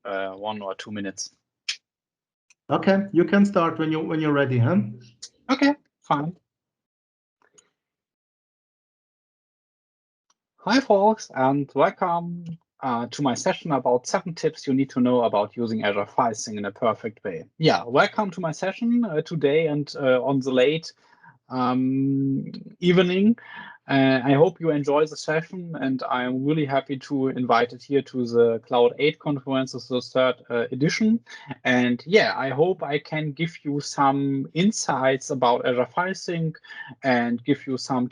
1 or 2 minutes. Okay, you can start when you're ready, huh? Okay, fine. Hi, folks, and welcome to my session about 7 tips you need to know about using Azure File Sync in a perfect way. Yeah, welcome to my session today and on the late evening. I hope you enjoy the session, and I'm really happy to invite it here to the CloudEight conference, the 3rd edition. And yeah, I hope I can give you some insights about Azure File Sync and give you some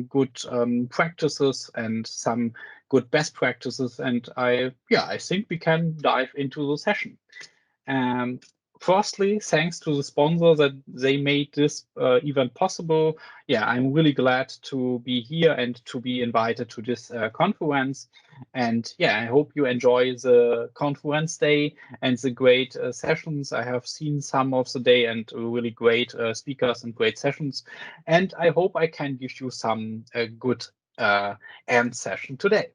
good practices and some good best practices. And I think we can dive into the session. Firstly, thanks to the sponsor that they made this event possible. Yeah, I'm really glad to be here and to be invited to this conference. And yeah, I hope you enjoy the conference day and the great sessions. I have seen some of the day and really great speakers and great sessions. And I hope I can give you some good end session today.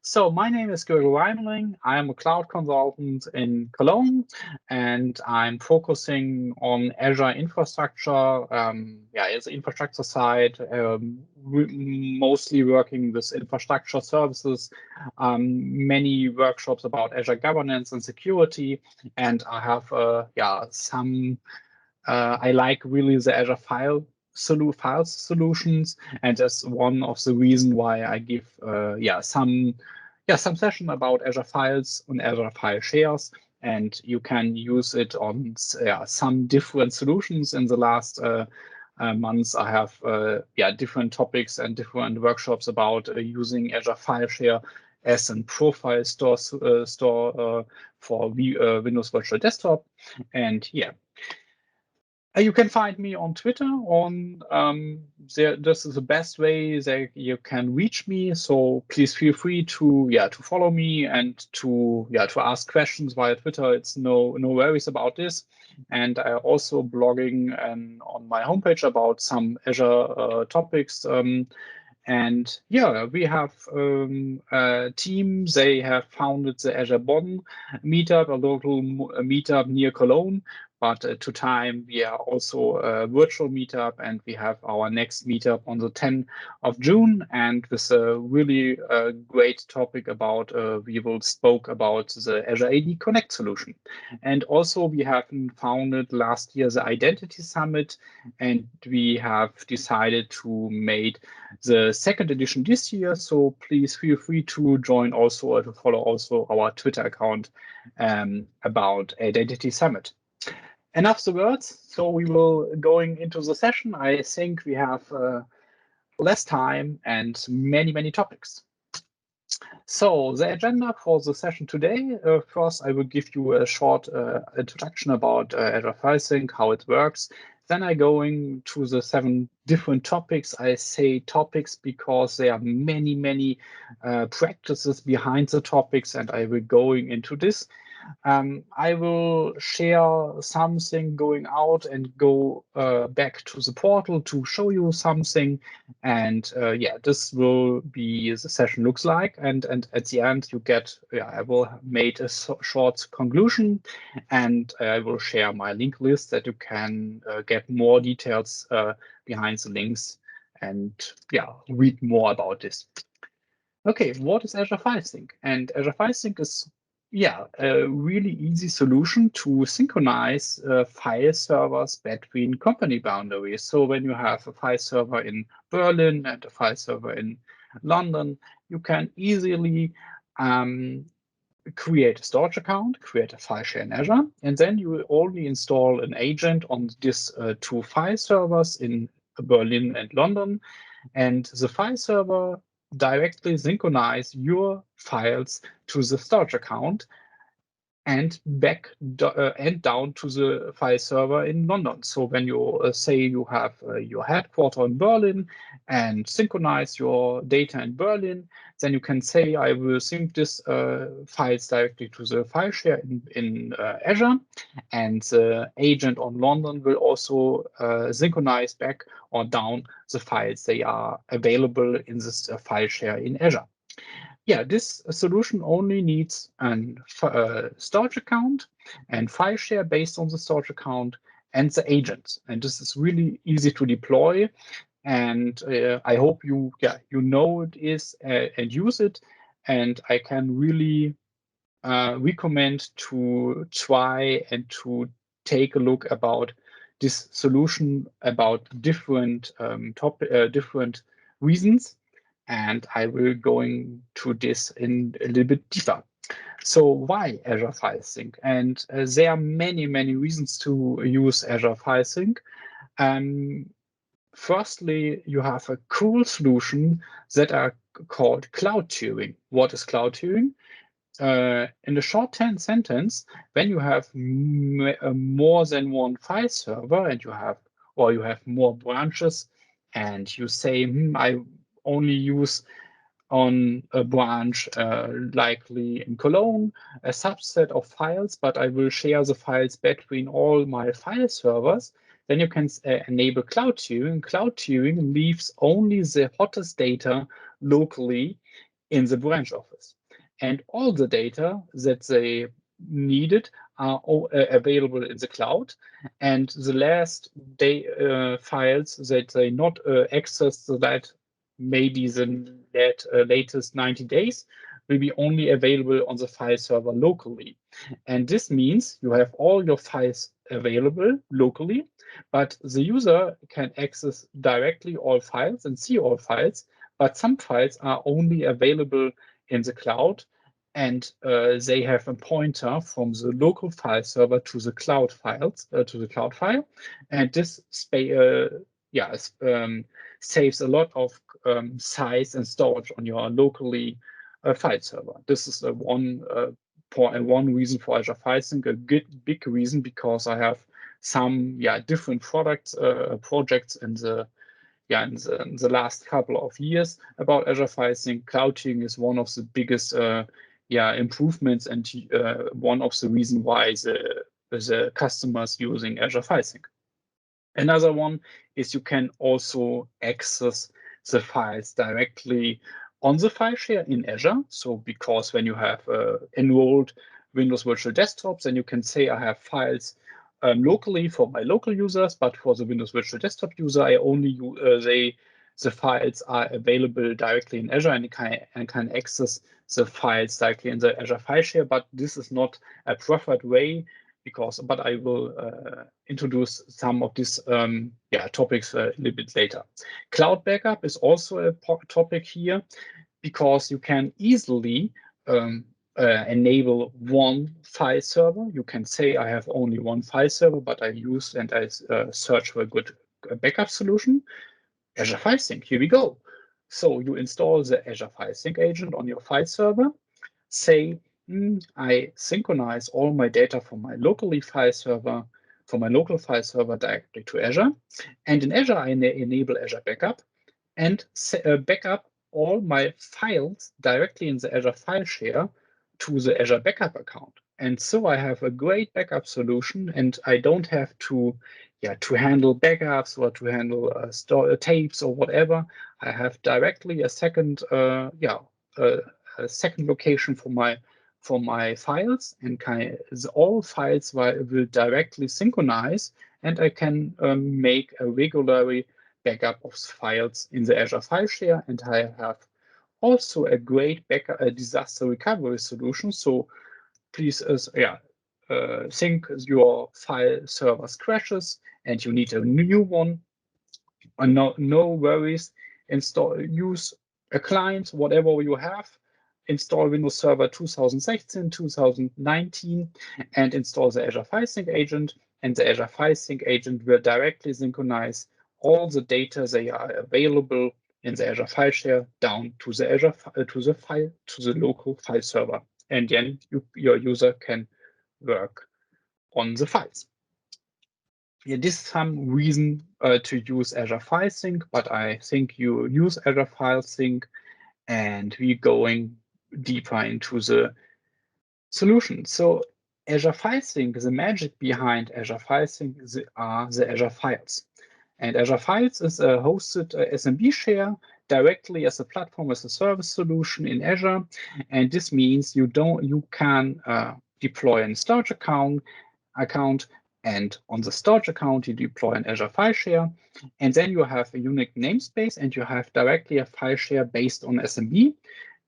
So my name is Gregor Reimling. I am a cloud consultant in Cologne, and I'm focusing on Azure infrastructure. As an infrastructure side, mostly working with infrastructure services, many workshops about Azure governance and security, and I have I like really the Azure Files solutions, and that's one of the reasons why I give some session about Azure Files and Azure File Shares, and you can use it on some different solutions. In the last months, I have different topics and different workshops about using Azure File Share as a profile store for Windows Virtual Desktop, and yeah. You can find me on Twitter. This is the best way that you can reach me. So please feel free to follow me and to ask questions via Twitter. It's no worries about this. And I also blogging on my homepage about some Azure topics. And yeah, we have a team. They have founded the Azure Bonn meetup, a local meetup near Cologne. But to time, we are also a virtual meetup, and we have our next meetup on the 10th of June. And with a really great topic about, we will spoke about the Azure AD Connect solution. And also we have founded last year the Identity Summit, and we have decided to make the 2nd edition this year. So please feel free to join also, to follow also our Twitter account about Identity Summit. Enough the words, so we will going into the session. I think we have less time and many topics. So the agenda for the session today, first I will give you a short introduction about Azure File Sync, how it works. Then I going to the 7 different topics. I say topics because there are many practices behind the topics, and I will going into this. I will share something going out and go back to the portal to show you something. And this will be the session looks like. And at the end, you get, I will make a short conclusion, and I will share my link list that you can get more details behind the links and read more about this. Okay, what is Azure File Sync? And Azure File Sync is a really easy solution to synchronize file servers between company boundaries. So when you have a file server in Berlin and a file server in London, you can easily create a storage account, create a file share in Azure, and then you will only install an agent on this 2 file servers in Berlin and London, and the file server directly synchronize your files to the storage account and back and down to the file server in London. So when you say you have your headquarter in Berlin and synchronize your data in Berlin, then you can say I will sync this files directly to the file share in Azure, and the agent on London will also synchronize back or down the files they are available in this file share in Azure. yeah, this solution only needs a storage account and file share based on the storage account and the agents. And this is really easy to deploy. And I hope you know it is and use it. And I can really recommend to try and to take a look about this solution about different different reasons. And I will going to this in a little bit deeper. So why Azure File Sync? And there are many reasons to use Azure File Sync. Firstly, you have a cool solution that are called cloud tiering. What is cloud tiering? In the short sentence, when you have more than one file server and you have more branches, and you say, I only use on a branch, likely in Cologne, a subset of files, but I will share the files between all my file servers, then you can enable cloud tiering. Cloud tiering leaves only the hottest data locally in the branch office. And all the data that they needed are available in the cloud. And the last files that they not access that maybe the latest 90 days will be only available on the file server locally. And this means you have all your files available locally, but the user can access directly all files and see all files, but some files are only available in the cloud, and they have a pointer from the local file server to the cloud files, to the cloud file. And this saves a lot of size and storage on your locally file server. This is one reason for Azure File Sync, a big reason, because I have some different projects in the last couple of years about Azure File Sync. Cloud tiering is one of the biggest improvements and one of the reasons why the customers using Azure File Sync. Another one is you can also access the files directly on the file share in Azure. So because when you have enrolled Windows Virtual Desktops, then you can say I have files locally for my local users, but for the Windows Virtual Desktop user, I only the files are available directly in Azure, and can access the files directly in the Azure file share. But this is not a preferred way, but I will introduce some of these topics a little bit later. Cloud backup is also a topic here, because you can easily enable one file server. You can say I have only one file server, but I use and I search for a good backup solution. Azure File Sync, here we go. So you install the Azure File Sync agent on your file server, say, I synchronize all my data from my local file server directly to Azure. And in Azure, I enable Azure Backup and backup all my files directly in the Azure file share to the Azure Backup account. And so I have a great backup solution, and I don't have to handle backups or to handle tapes or whatever. I have directly a second a second location for my files, and all files will directly synchronize, and I can make a regularly backup of files in the Azure file share. And I have also a great backup, disaster recovery solution. So please, think your file server crashes and you need a new one. No worries. Use a client, whatever you have. Install Windows Server 2016, 2019, and install the Azure File Sync agent. And the Azure File Sync agent will directly synchronize all the data they are available in the Azure file share down to the Azure to the local file server. And then your user can work on the files. Yeah, this is some reason to use Azure File Sync, but I think you use Azure File Sync, and we're going deeper into the solution. So Azure File Sync, the magic behind Azure File Sync are the Azure Files. And Azure Files is a hosted SMB share directly as a platform as a service solution in Azure, and this means you can deploy a storage account, and on the storage account you deploy an Azure file share, and then you have a unique namespace, and you have directly a file share based on SMB,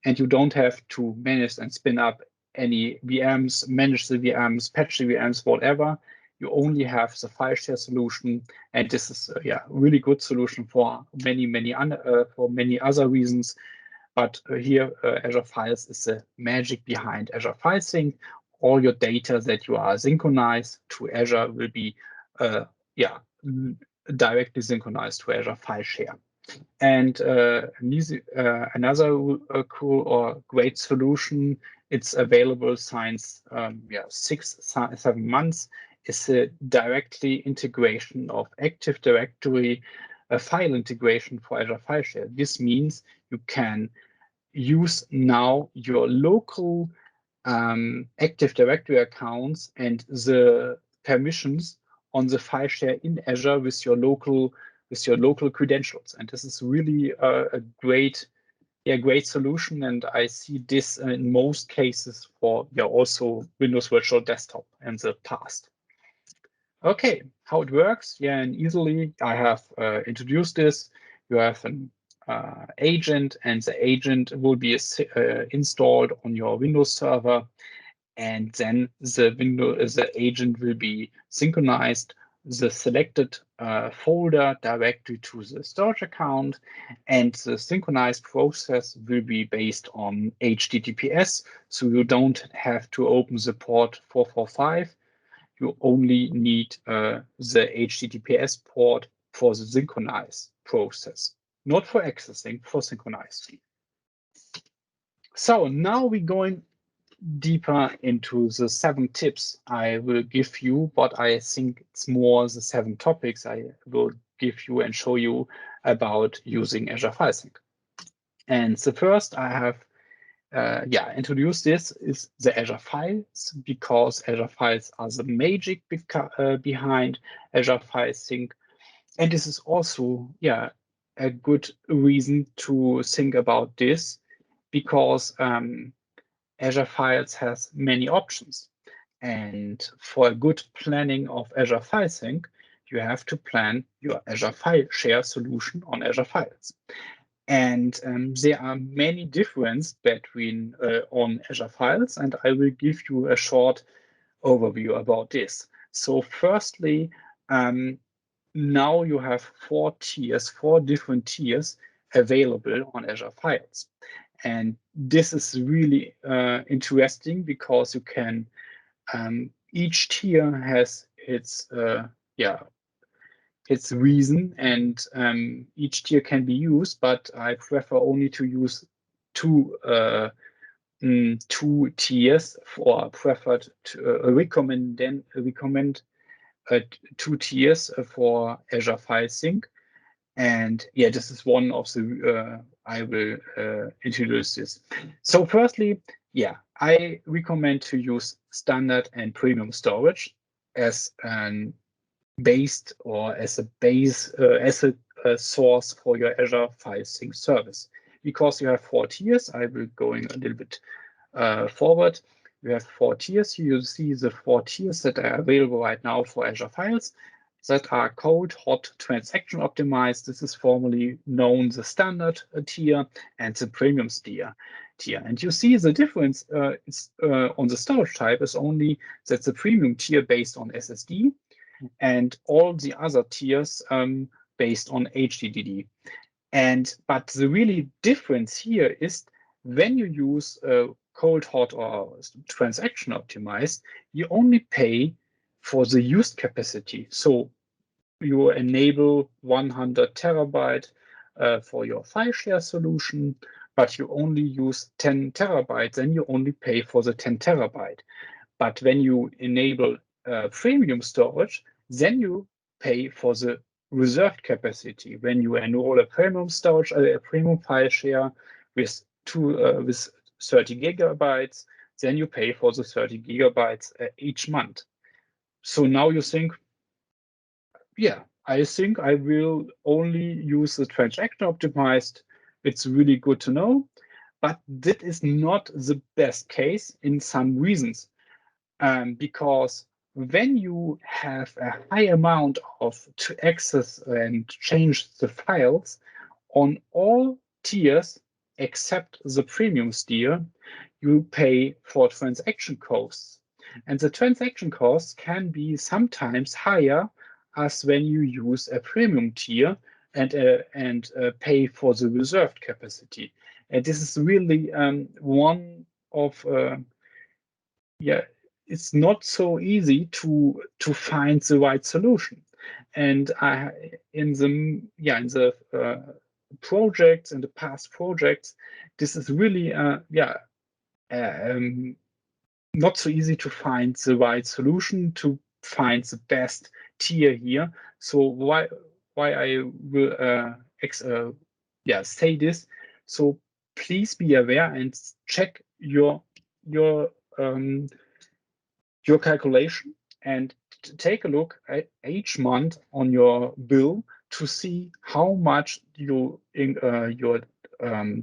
and you don't have to manage and spin up any VMs, manage the VMs, patch the VMs, whatever. You only have the file share solution, and this is really good solution for many other reasons. But here Azure Files is the magic behind Azure File Sync. All your data that you are synchronized to Azure will be directly synchronized to Azure File Share. And another cool or great solution, it's available since 6-7 months, is the directly integration of Active Directory file integration for Azure File Share. This means you can use now your local Active Directory accounts and the permissions on the file share in Azure with your local credentials. And this is really a great solution. And I see this in most cases for also Windows Virtual Desktop in the past. Okay, how it works? Yeah, and easily I have introduced this. You have an agent, and the agent will be installed on your Windows server, and then the agent will be synchronized the selected folder directly to the storage account, and the synchronized process will be based on HTTPS, so you don't have to open the port 445. You only need the HTTPS port for the synchronized process, not for accessing, for synchronized. So now we're going deeper into the 7 tips I will give you, but I think it's more the 7 topics I will give you and show you about using Azure File Sync. And the first I have introduced this is the Azure Files, because Azure Files are the magic behind Azure File Sync. And this is also a good reason to think about this, because Azure Files has many options. And for a good planning of Azure File Sync, you have to plan your Azure File Share solution on Azure Files. And there are many differences between on Azure Files, and I will give you a short overview about this. So firstly, now you have 4 different tiers available on Azure Files. And this is really interesting, because you can, each tier has its reason, and each tier can be used, but I prefer only to use 2 tiers, or preferred to recommend 2 tiers for Azure File Sync. And this is one of the I will introduce this. So firstly, I recommend to use standard and premium storage as an based or as a base as a source for your Azure File Sync service, because you have 4 tiers. I will going a little bit forward. You have 4 tiers. You see the 4 tiers that are available right now for Azure Files, that are cold, hot, transaction optimized. This is formerly known the standard tier and the premium tier. And you see the difference is on the storage type is only that the premium tier based on SSD, and all the other tiers based on HDD. But the really difference here is when you use cold, hot, or transaction optimized, you only pay for the used capacity. So you enable 100 terabyte for your file share solution, but you only use 10 terabytes, then you only pay for the 10 terabyte. But when you enable premium storage, then you pay for the reserved capacity. When you enroll a premium storage, a premium file share with 30 gigabytes, then you pay for the 30 gigabytes each month. So now you think, I think I will only use the transaction optimized it's really good to know. But that is not the best case in some reasons, because when you have a high amount to access and change the files on all tiers except the premium tier, you pay for transaction costs. And the transaction costs can be sometimes higher as when you use a premium tier and pay for the reserved capacity. And this is really one of it's not so easy to find the right solution. And in the projects, in the past projects, this is really not so easy to find the right solution, to find the best tier here. So why I will say this. So please be aware and check your calculation and take a look at each month on your bill to see how much you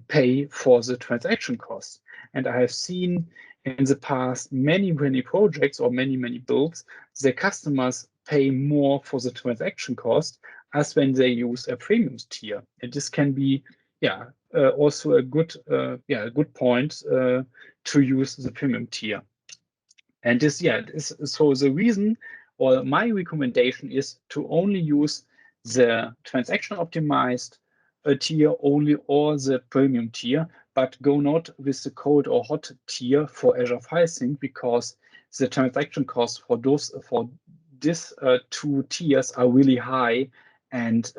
pay for the transaction costs. And I have seen in the past many projects or many bills, the customers pay more for the transaction cost as when they use a premium tier. And this can be also a good point to use the premium tier. And so the reason, or my recommendation, is to only use the transaction optimized tier only, or the premium tier, but go not with the cold or hot tier for Azure File Sync, because the transaction costs for these two tiers are really high, and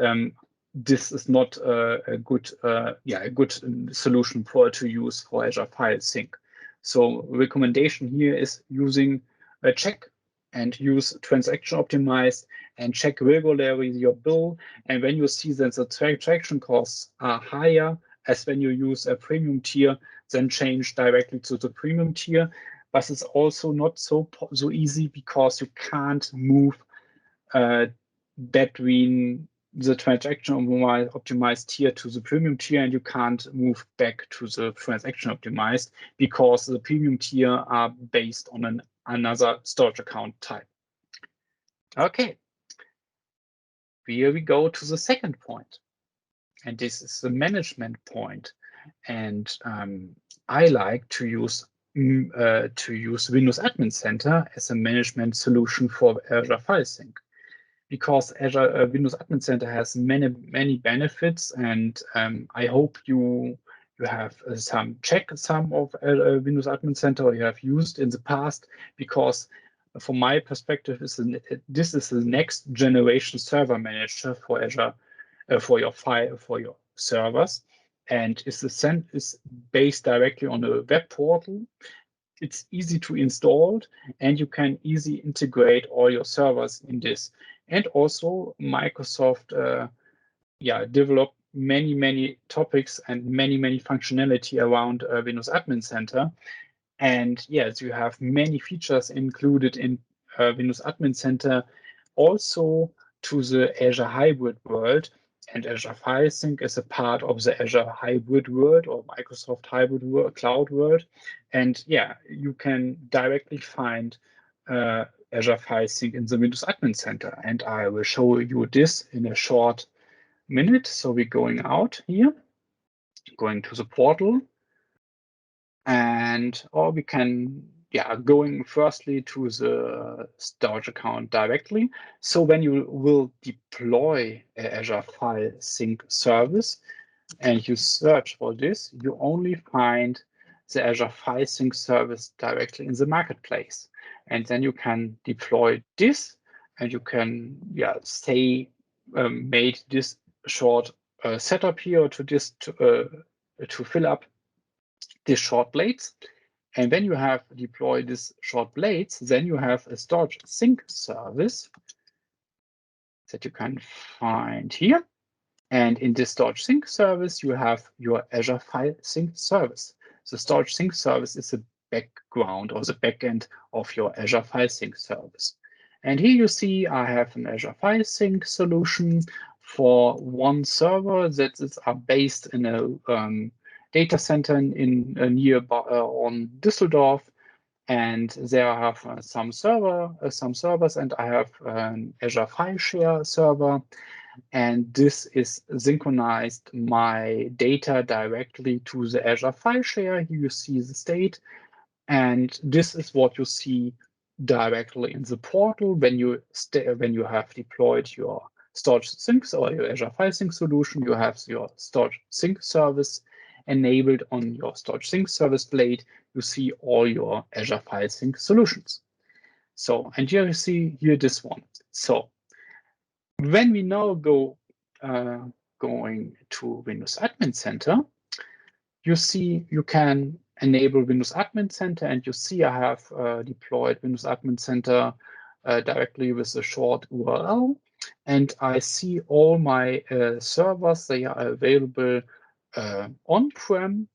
this is not a good solution to use for Azure File Sync. So recommendation here is using a check and use transaction optimized and check regularly your bill. And when you see that the transaction costs are higher as when you use a premium tier, then change directly to the premium tier. But it's also not so easy, because you can't move between the transaction optimized tier to the premium tier, and you can't move back to the transaction optimized, because the premium tier are based on another storage account type. Okay, here we go to the second point, and this is the management point. And I like to use Windows Admin Center as a management solution for Azure File Sync, because Azure Windows Admin Center has many benefits, and I hope you have some of Windows Admin Center, or you have used in the past, because from my perspective, this is the next generation server manager for Azure, for your servers, and is based directly on a web portal. It's easy to install, and you can easily integrate all your servers in this. And also Microsoft developed many topics and many functionality around Windows Admin Center. And yes, you have many features included in Windows Admin Center, also to the Azure hybrid world. And Azure File Sync is a part of the Azure hybrid world, or Microsoft hybrid world, cloud world. And you can directly find Azure File Sync in the Windows Admin Center. And I will show you this in a short minute. So we're going out here, going to the portal, or we can going firstly to the storage account directly. So when you will deploy Azure File Sync service and you search for this, you only find the Azure File Sync service directly in the marketplace. And then you can deploy this, and you can made this short setup here to fill up these short blades. And when you have deployed these short blades, then you have a storage sync service that you can find here. And in this storage sync service, you have your Azure File Sync service. The storage sync service is the background or the backend of your Azure File Sync service. And here you see I have an Azure File Sync solution for one server that is based in a data center in nearby on Düsseldorf, and there I have some servers, and I have an Azure File Share server, and this is synchronized my data directly to the Azure File Share. Here you see the state, and this is what you see directly in the portal when you have deployed your storage sync or your Azure File Sync solution. You have your storage sync service enabled on your storage sync service blade. You see all your Azure File Sync solutions. So, and here you see here this one. So when we now going to Windows Admin Center, you see you can enable Windows Admin Center, and you see I have deployed Windows Admin Center directly with a short URL, and I see all my servers. They are available on-prem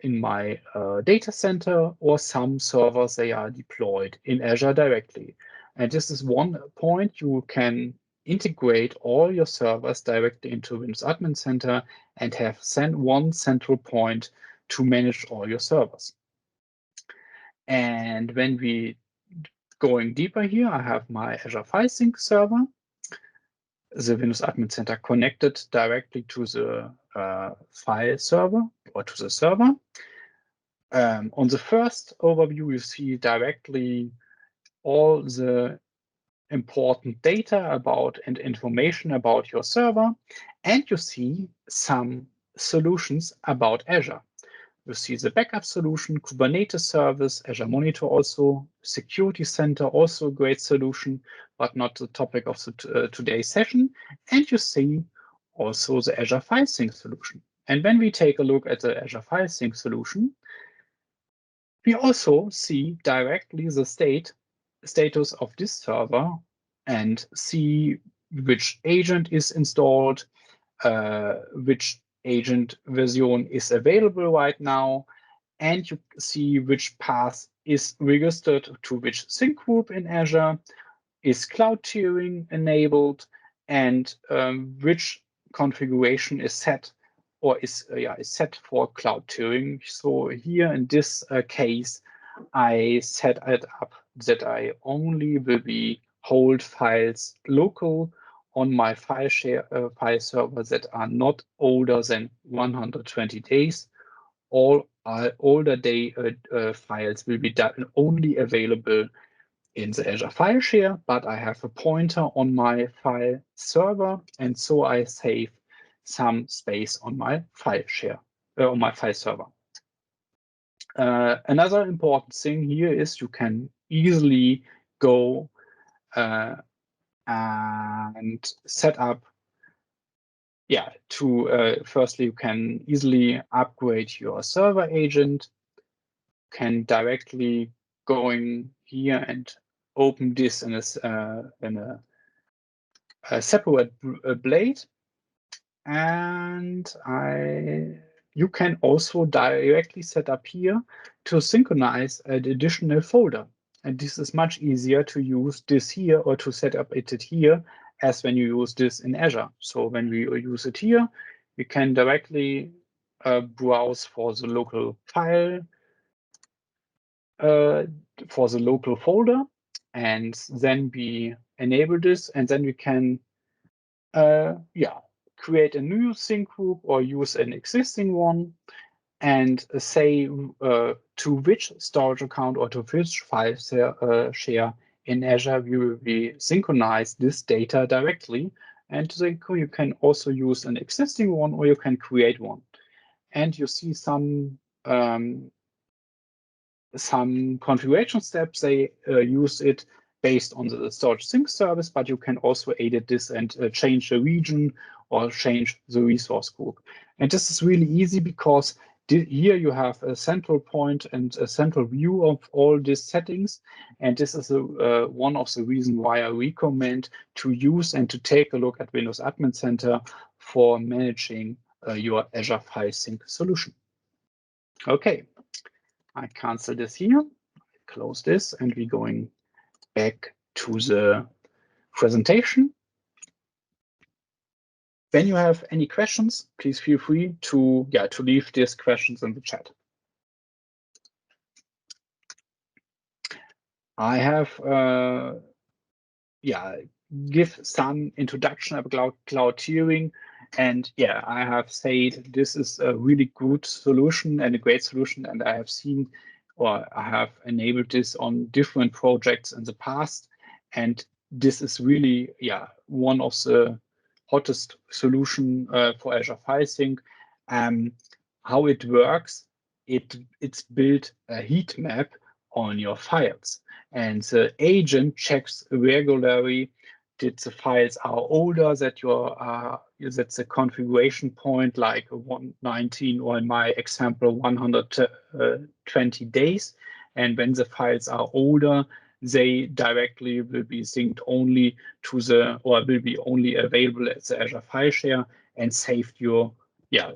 in my data center, or some servers they are deployed in Azure directly. And this is one point. You can integrate all your servers directly into Windows Admin Center and have one central point to manage all your servers. And when we going deeper here, I have my Azure File Sync server, the Windows Admin Center connected directly to the file server or to the server. On the first overview, you see directly all the important data about and information about your server, and you see some solutions about Azure. You see the backup solution, Kubernetes service, Azure Monitor also, Security Center also a great solution, but not the topic of the today's session. And you see also the Azure File Sync solution. And when we take a look at the Azure File Sync solution, we also see directly the status of this server and see which agent is installed, which agent version is available right now, and you see which path is registered to which sync group in Azure, is cloud tiering enabled, and which configuration is set or is set for cloud tiering. So here in this case, I set it up that I only will be hold files local on my file server that are not older than 120 days. All older files will be only available in the Azure File Share, but I have a pointer on my file server, and so I save some space on my file share, on my file server. Another important thing here is you can easily go and set up, firstly, you can easily upgrade your server agent, can directly going here and open this in a separate blade, and you can also directly set up here to synchronize an additional folder. And this is much easier to use this here or to set up it here as when you use this in Azure. So when we use it here, we can directly browse for the local file, for the local folder, and then we enable this, and then we can create a new sync group or use an existing one and say to which storage account or to which file share in Azure we will be synchronize this data directly. And you can also use an existing one or you can create one. And you see some configuration steps. They use it based on the storage sync service, but you can also edit this and change the region or change the resource group. And this is really easy because here you have a central point and a central view of all these settings. And this is one of the reasons why I recommend to use and to take a look at Windows Admin Center for managing your Azure File Sync solution. Okay, I cancel this here, close this, and we're going back to the presentation. When you have any questions, please feel free to leave these questions in the chat. I have give some introduction about cloud tiering, and I have said this is a really good solution and a great solution, and I have seen or I have enabled this on different projects in the past, and this is really one of the hottest solution for Azure File Sync. How it works, it's built a heat map on your files, and the agent checks regularly that the files are older, that that's the configuration point like 119 or in my example 120 days. And when the files are older, they directly will be synced only to will be only available at the Azure File Share and saved your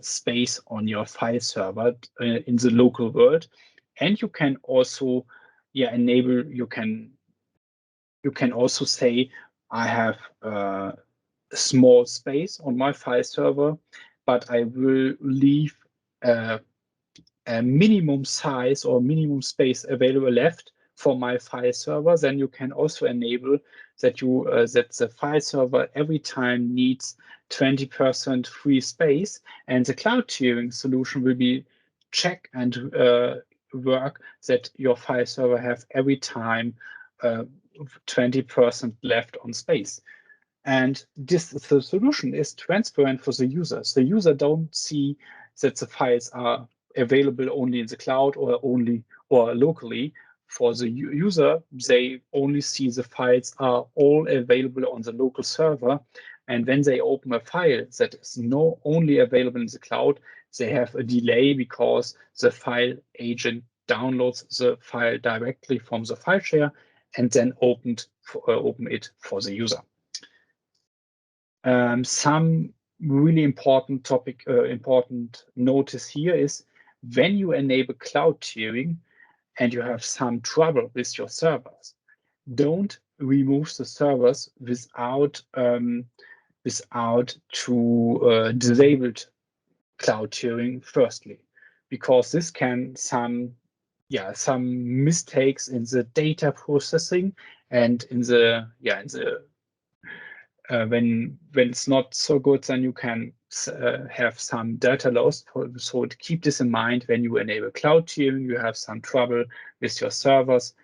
space on your file server in the local world. And you can also enable, you can also say, I have a small space on my file server, but I will leave a minimum size or minimum space available left for my file server. Then you can also enable that that the file server every time needs 20% free space, and the cloud tiering solution will be check and work that your file server have every time 20% left on space. And the solution is transparent for the user. So the user don't see that the files are available only in the cloud or locally. For the user, they only see the files are all available on the local server. And when they open a file that is only available in the cloud, they have a delay because the file agent downloads the file directly from the file share and then open it for the user. Some really important notice here is when you enable cloud tiering and you have some trouble with your servers, don't remove the servers without disabled cloud tiering firstly, because this can some mistakes in the data processing and in the when it's not so good, then you can have some data loss. So to keep this in mind, when you enable cloud tiering, you have some trouble with your servers.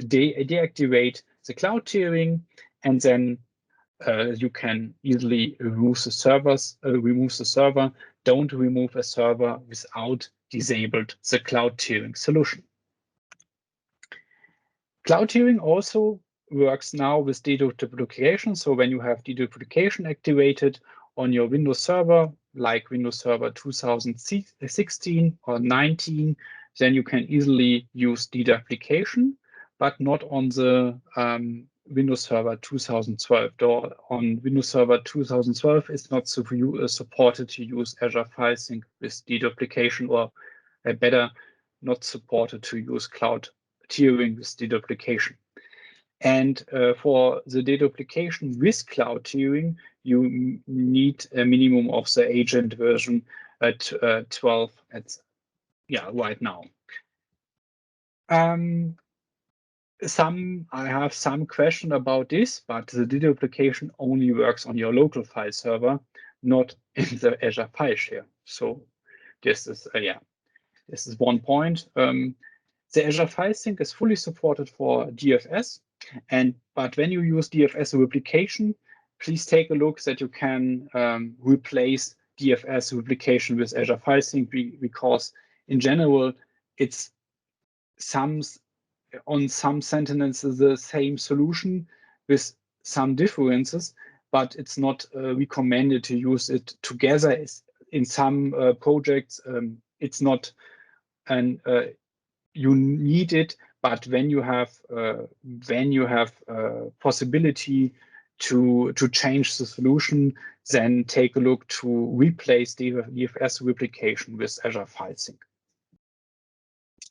Deactivate the cloud tiering, and then you can easily remove the server. Don't remove a server without disabled the cloud tiering solution. Cloud tiering also works now with deduplication. So when you have deduplication activated on your Windows Server, like Windows Server 2016 or 19, then you can easily use deduplication, but not on the Windows Server 2012. Though on Windows Server 2012, it's not supported to use Azure File Sync with deduplication, or better, not supported to use cloud tiering with deduplication. And for the deduplication with cloud tiering, you need a minimum of the agent version at 12 right now. I have some question about this, but the deduplication only works on your local file server, not in the Azure File Share. So this is this is one point. The Azure File Sync is fully supported for DFS, but when you use DFS replication, please take a look that you can replace DFS replication with Azure File Sync, because in general, it's on some sentences the same solution with some differences, but it's not recommended to use it together. In some projects, it's not you need it, but when you have possibility to change the solution, then take a look to replace DFS replication with Azure File Sync.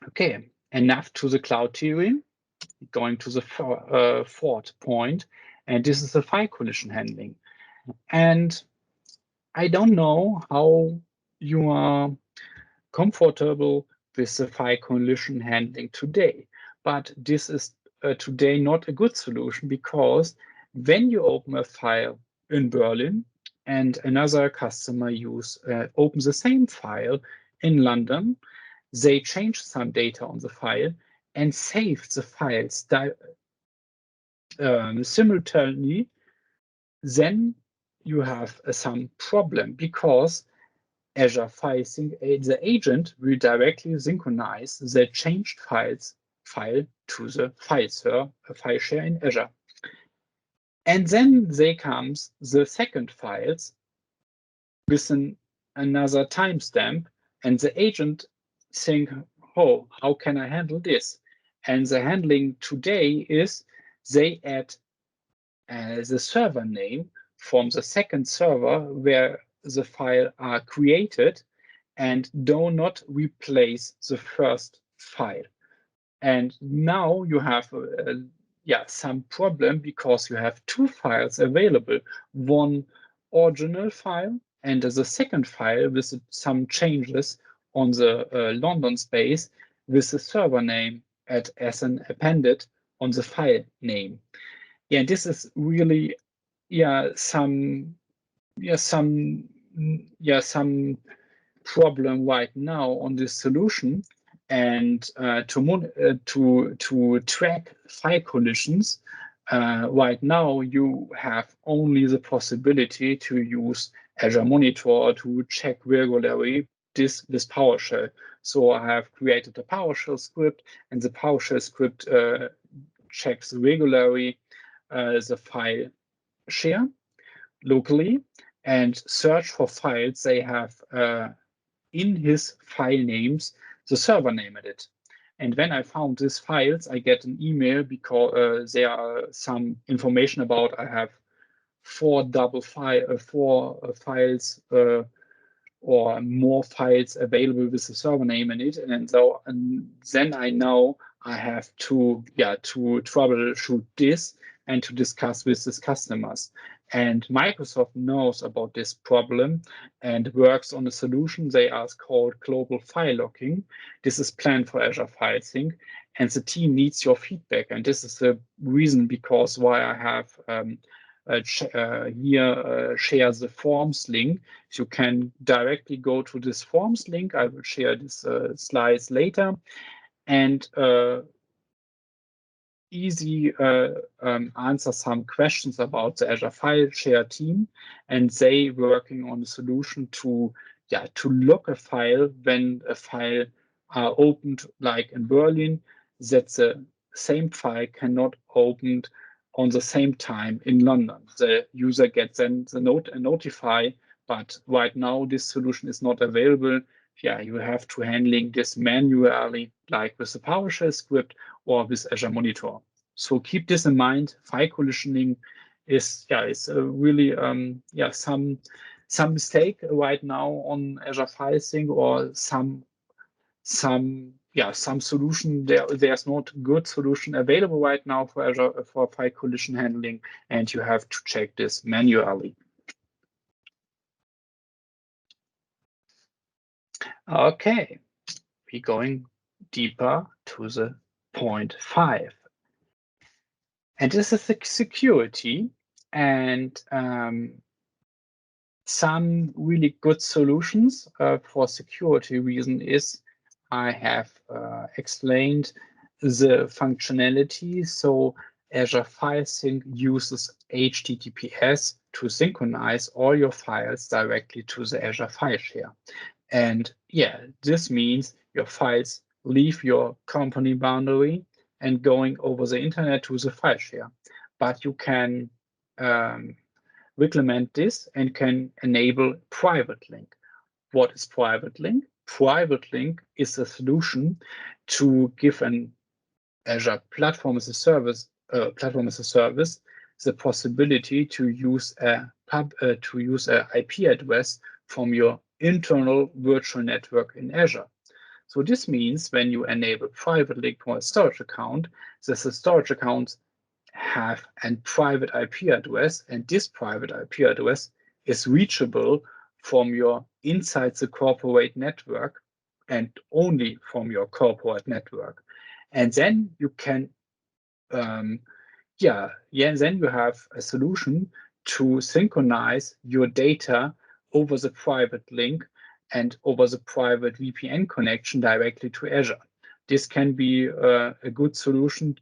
Okay, enough to the cloud tiering. Going to the fourth point, and this is the file collision handling. And I don't know how you are comfortable with the file collision handling today, but this is today not a good solution, because when you open a file in Berlin and another customer opens the same file in London, they change some data on the file and save the files simultaneously, then you have some problem, because Azure File Sync, the agent will directly synchronize the changed file to the file share in Azure. And then there comes the second files with another timestamp, and the agent think, oh, how can I handle this? And the handling today is they add the server name from the second server where the file are created, and do not replace the first file. And now you have some problem, because you have two files available, one original file and the second file with some changes on the London space with the server name as an appended on the file name. Yeah, this is really some problem right now on this solution. And to track file collisions, right now you have only the possibility to use Azure Monitor to check regularly this PowerShell. So I have created a PowerShell script, and the PowerShell script checks regularly the file share locally and search for files they have in his file names the server name at it. And when I found these files, I get an email, because there are some information about I have four files or more files available with the server name in it. And then I know I have to troubleshoot this and to discuss with these customers. And Microsoft knows about this problem and works on a solution they are called global file locking. This is planned for Azure File Sync, and the team needs your feedback. And this is the reason because why I have share the forms link. You can directly go to this forms link. I will share this slides later, and easy answer some questions about the Azure File Share team, and they working on a solution to lock a file when a file are opened, like in Berlin, that the same file cannot open on the same time in London. The user gets then the notify, but right now this solution is not available. You have to handling this manually, like with the PowerShell script or with Azure Monitor. So keep this in mind. File collisioning is really some mistake right now on Azure File Sync, or some solution. There's not good solution available right now for Azure for file collision handling, and you have to check this manually. Okay, we're going deeper to the point 5. And this is the security, and some really good solutions for security reason is I have explained the functionality. So Azure File Sync uses HTTPS to synchronize all your files directly to the Azure File Share. And this means your files leave your company boundary and going over the internet to the file share. But you can implement this and can enable private link. What is private link? Private link is a solution to give an Azure platform as a service, the possibility to use a IP address from your internal virtual network in Azure. So this means when you enable private link for a storage account, the storage accounts have a private IP address, and this private IP address is reachable from your inside the corporate network and only from your corporate network. And then you can, then you have a solution to synchronize your data over the private link and over the private VPN connection directly to Azure. This can be a good solution,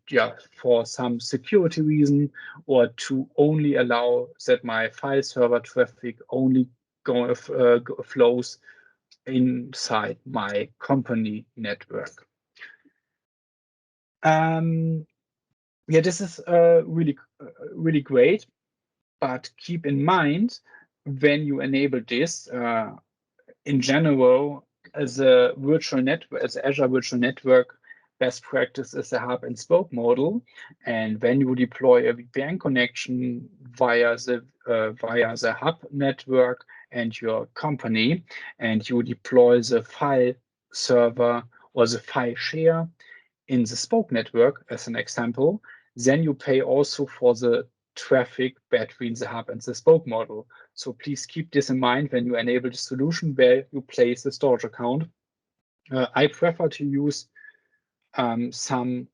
for some security reason, or to only allow that my file server traffic only flows inside my company network. This is really great, but keep in mind when you enable this, in general, as a virtual network, as Azure Virtual Network, best practice is a hub and spoke model. And when you deploy a VPN connection via the hub network and your company, and you deploy the file server or the file share in the spoke network, as an example, then you pay also for the traffic between the hub and the spoke model. So please keep this in mind when you enable the solution where you place the storage account. I prefer to use some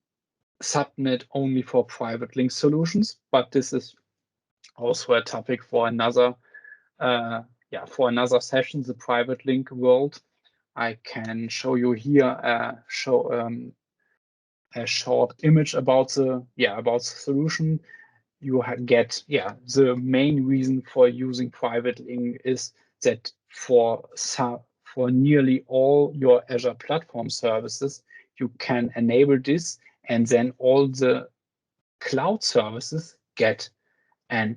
subnet only for private link solutions, but this is also a topic for another session, the private link world. I can show you here a short image about the solution. You get the main reason for using private link is that for nearly all your Azure platform services, you can enable this, and then all the cloud services get a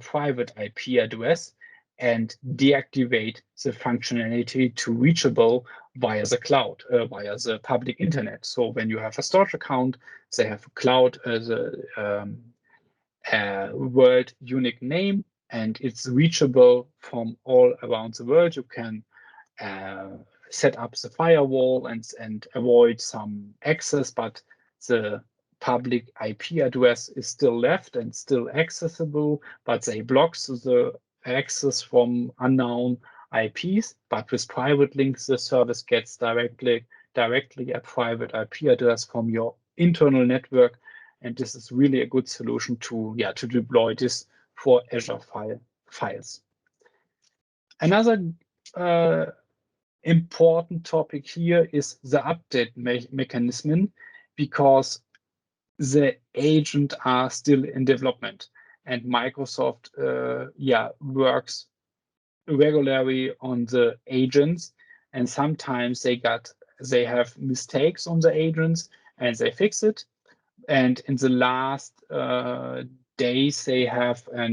private IP address and deactivate the functionality to reachable via the cloud, via the public internet. So when you have a storage account, they have a cloud as a world unique name, and it's reachable from all around the world. You can set up the firewall and avoid some access, but the public IP address is still left and still accessible, but they block the access from unknown IPs. But with private links, the service gets directly a private IP address from your internal network. And this is really a good solution to deploy this for Azure Files. Another important topic here is the update mechanism, because the agents are still in development, and Microsoft works regularly on the agents, and sometimes they have mistakes on the agents and they fix it. And in the last days, they have a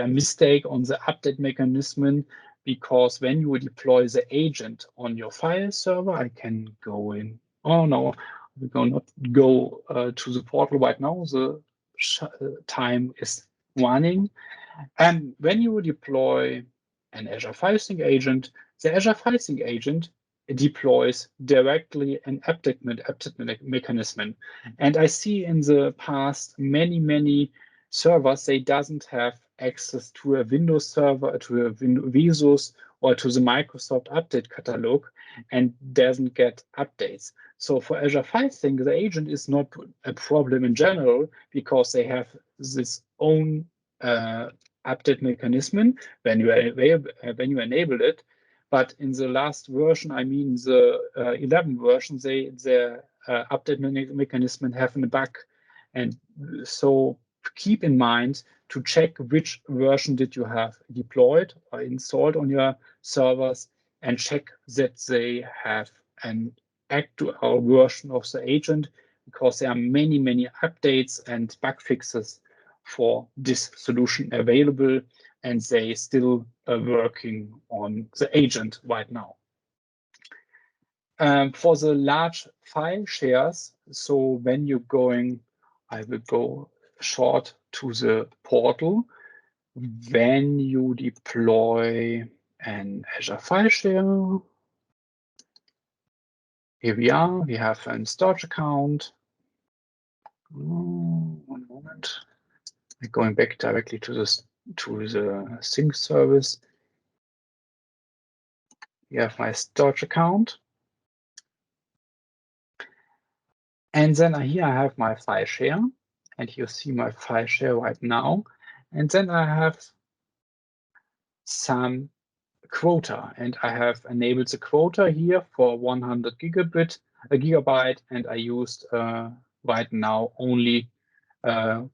mistake on the update mechanism, because when you deploy the agent on your file server, I can go in. Oh no, we will not go to the portal right now. The time is running. And when you deploy an Azure File Sync agent, the Azure File Sync agent deploys directly an update mechanism. And I see in the past many servers, they doesn't have access to a Windows server, to a Visus, or to the Microsoft update catalog, and doesn't get updates. So for Azure File Sync, the agent is not a problem in general, because they have this own update mechanism when you enable it. But in the last version, I mean the 11 version, their update mechanism have a bug. And so keep in mind to check which version did you have deployed or installed on your servers, and check that they have an actual version of the agent, because there are many updates and bug fixes for this solution available, and they still are working on the agent right now. For the large file shares, so when you're going, I will go short to the portal. When you deploy an Azure file share, here we are, we have a storage account. One moment. We're going back directly to the sync service. You have my storage account. And then here I have my file share, and you see my file share right now. And then I have some quota, and I have enabled the quota here for 100 gigabyte, and I used right now only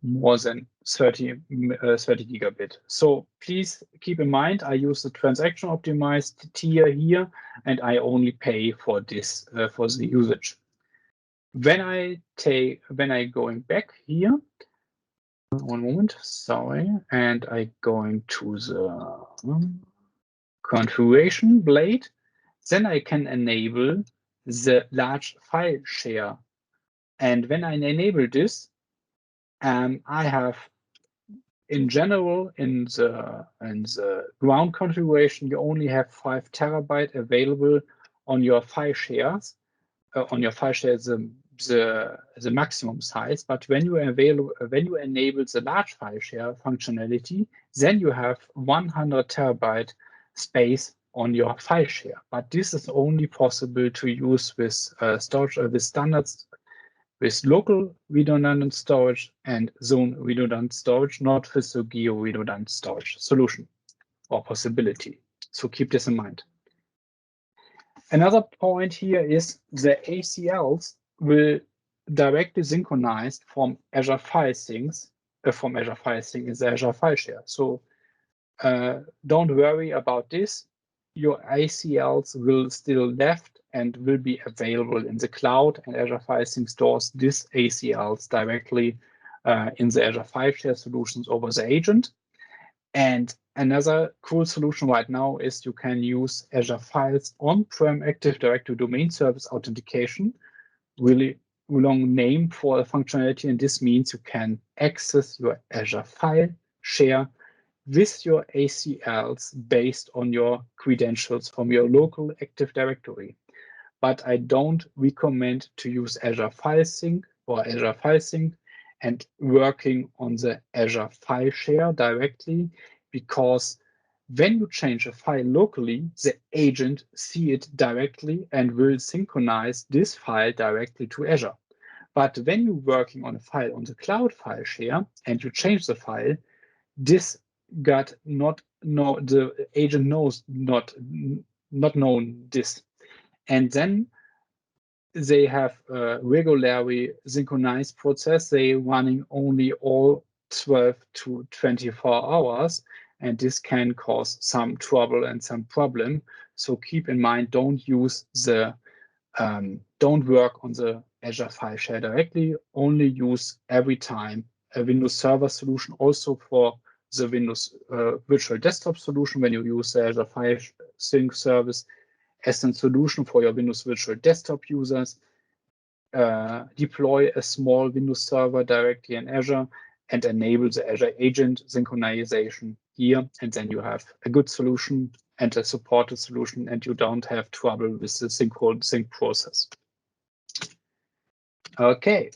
more than 30 gigabit. So please keep in mind, I use the transaction optimized tier here, and I only pay for this for the usage. When I going back here, one moment, sorry, and I going to the configuration blade, then I can enable the large file share. And when I enable this, I have, in general, in the ground configuration, you only have 5 terabyte available on your file shares. On your file share, the maximum size. But when you enable the large file share functionality, then you have 100 terabyte space on your file share. But this is only possible to use with storage with standards, with local redundant storage and zone redundant storage, not with the geo redundant storage solution or possibility. So keep this in mind. Another point here is the ACLs will directly synchronize from Azure File Sync is the Azure File Share. So don't worry about this. Your ACLs will still left and will be available in the cloud, and Azure File Sync stores these ACLs directly in the Azure File Share solutions over the agent. And another cool solution right now is you can use Azure Files on-prem Active Directory domain service authentication, really long name for a functionality. And this means you can access your Azure File Share with your ACLs based on your credentials from your local Active Directory. But I don't recommend to use Azure File Sync or Azure File Sync and working on the Azure File Share directly, because when you change a file locally, the agent see it directly and will synchronize this file directly to Azure. But when you're working on a file on the cloud file share and you change the file, this the agent knows not known this, and then they have a regularly synchronized process. They running only all 12 to 24 hours, and this can cause some trouble and some problem. So keep in mind, don't use the don't work on the Azure File Share directly. Only use every time a Windows Server solution, also for the Windows Virtual Desktop solution. When you use the Azure File Sync service as a solution for your Windows Virtual Desktop users, deploy a small Windows server directly in Azure and enable the Azure agent synchronization here. And then you have a good solution and a supported solution, and you don't have trouble with the sync process. Okay,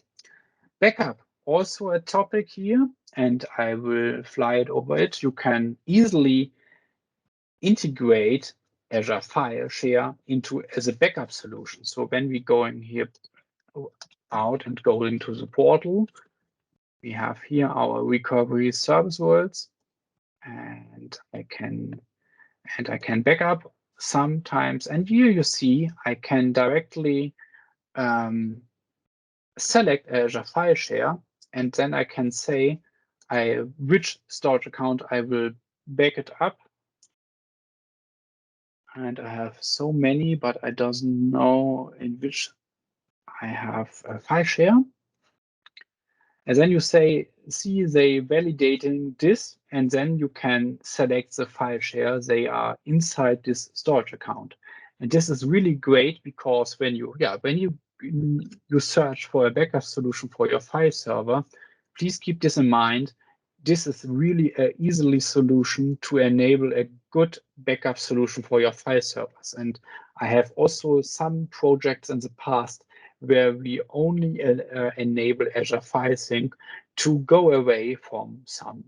backup, also a topic here, and I will fly it over it. You can easily integrate Azure File Share into as a backup solution. So when we going here out and go into the portal, we have here our recovery service worlds, and I can backup sometimes. And here you see I can directly select Azure File Share, and then I can say which storage account I will back it up. And I have so many, but I doesn't know in which I have a file share. And then you see they validating this, and then you can select the file share. They are inside this storage account. And this is really great, because when you search for a backup solution for your file server, please keep this in mind. This is really an easily solution to enable a good backup solution for your file servers. And I have also some projects in the past where we only enable Azure File Sync to go away from some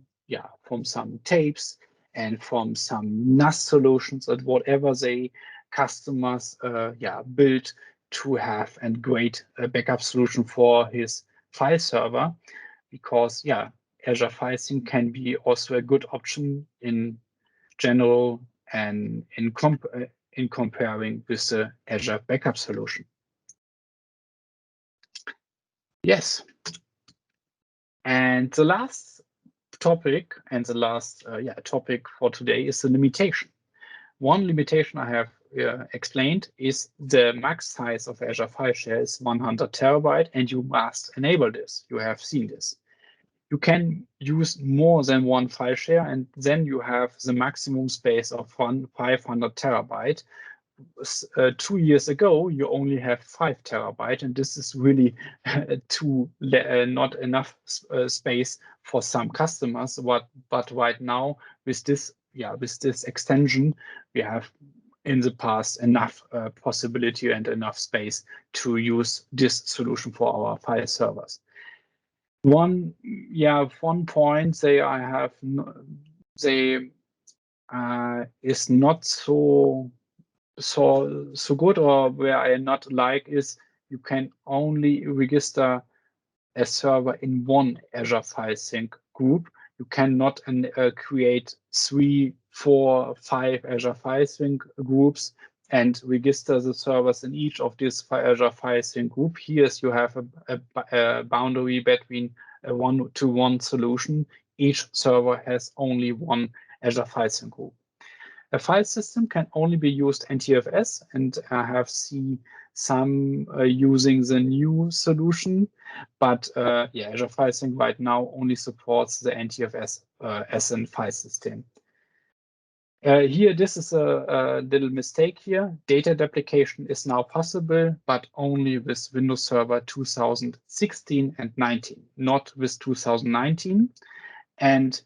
tapes and from some NAS solutions and whatever they customers build to have a great backup solution for his file server, because Azure File Sync can be also a good option in general and in comparing with the Azure backup solution. Yes. And the last topic and the last topic for today is the limitation. One limitation I have explained is the max size of Azure File Share is 100 terabyte, and you must enable this. You have seen this. You can use more than one file share, and then you have the maximum space of 500 terabyte. 2 years ago, you only have 5 terabyte, and this is really not enough space for some customers. But right now, with this extension, we have in the past enough possibility and enough space to use this solution for our file servers. One point is not so good, or where I not like, is you can only register a server in one Azure File Sync group. You cannot create 3, 4, 5 Azure File Sync groups and register the servers in each of these Azure File Sync group. Here you have a boundary between a 1-to-1 solution. Each server has only one Azure File Sync group. A file system can only be used NTFS, and I have seen some using the new solution, but Azure File Sync right now only supports the NTFS as a file system. Here, this is a little mistake here. Data duplication is now possible, but only with Windows Server 2016 and 19, not with 2019. And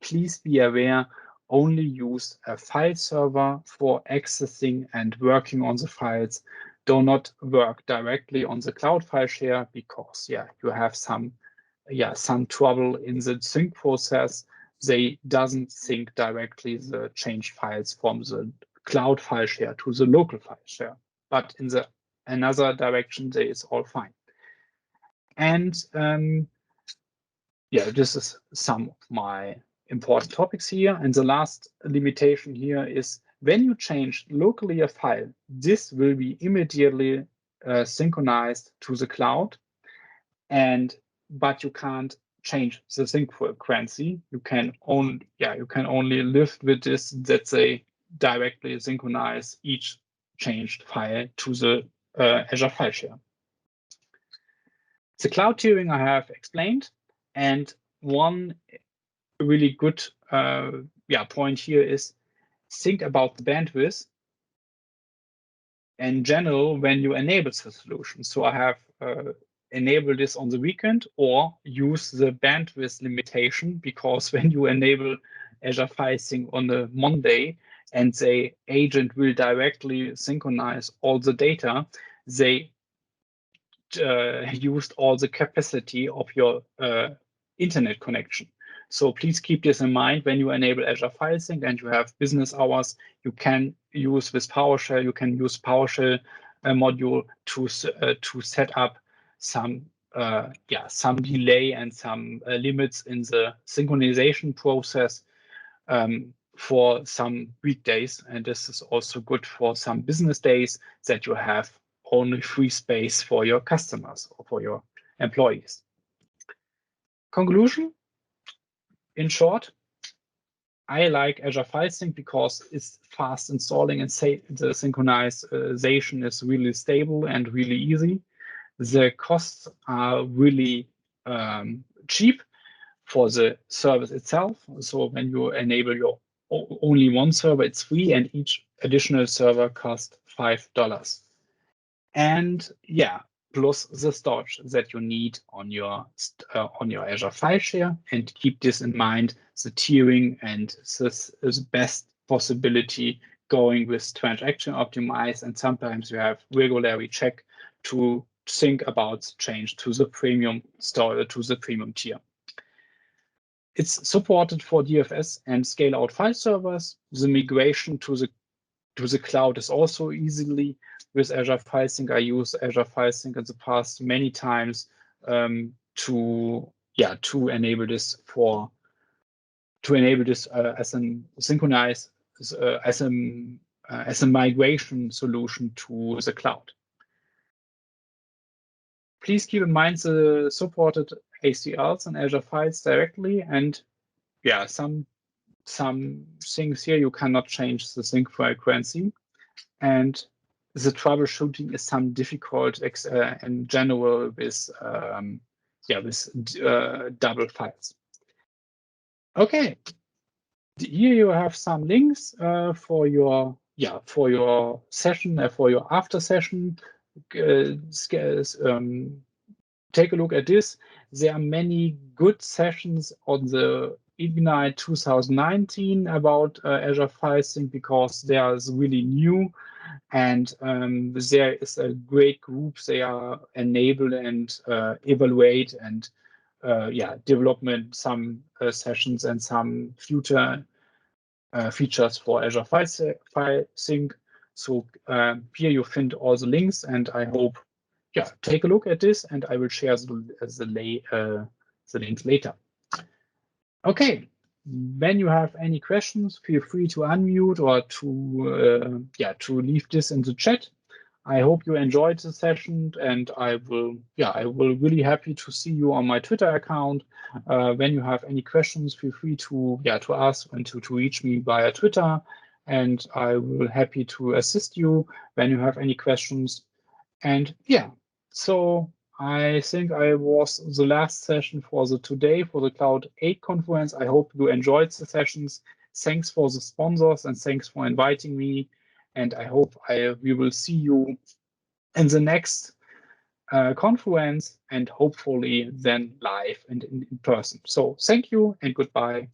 please be aware, only use a file server for accessing and working on the files. Do not work directly on the cloud file share, because you have some trouble in the sync process. They doesn't sync directly the changed files from the cloud file share to the local file share, but in the another direction, they is all fine. And this is some of my important topics here. And the last limitation here is, when you change locally a file, this will be immediately synchronized to the cloud, but you can't change the sync frequency. You can only live with this, that they directly synchronize each changed file to the Azure file share. The cloud tiering I have explained, and one really good point here is, think about the bandwidth in general when you enable the solution. So I have enable this on the weekend, or use the bandwidth limitation, because when you enable Azure File Sync on a Monday and the agent will directly synchronize all the data, they used all the capacity of your internet connection. So please keep this in mind when you enable Azure File Sync and you have business hours. You can use with PowerShell. You can use PowerShell module to set up some delay and some limits in the synchronization process for some weekdays. And this is also good for some business days that you have only free space for your customers or for your employees. Conclusion. In short, I like Azure File Sync because it's fast installing, and the synchronization is really stable and really easy. The costs are really cheap for the service itself. So when you enable your only one server, it's free, and each additional server costs $5. And plus the storage that you need on your Azure file share. And keep this in mind, the tiering, and this is the best possibility going with transaction optimize. And sometimes you have regularly check to think about change to the premium tier. It's supported for DFS and scale out file servers. The migration to to the cloud is also easily with Azure File Sync. I use Azure File Sync in the past many times to enable this as a synchronized as a migration solution to the cloud. Please keep in mind the supported ACLs and Azure Files directly, and yeah, some things here you cannot change the sync frequency, and the troubleshooting is some difficult in general with double files. Okay, here you have some links for your session, for your after session. Take a look at this. There are many good sessions on the Ignite 2019 about Azure File Sync because they are really new, and there is a great group. They are enable and evaluate and development some sessions and some future features for Azure File Sync. So here you find all the links, and I hope, take a look at this, and I will share the links later. Okay, when you have any questions, feel free to unmute or to leave this in the chat. I hope you enjoyed the session, and I will really happy to see you on my Twitter account. When you have any questions, feel free to ask and to reach me via Twitter, and I will happy to assist you when you have any questions. And so I think I was the last session for today for the CloudEight conference. I hope you enjoyed the sessions. Thanks for the sponsors and thanks for inviting me. And I hope we will see you in the next conference, and hopefully then live and in person. So thank you and goodbye.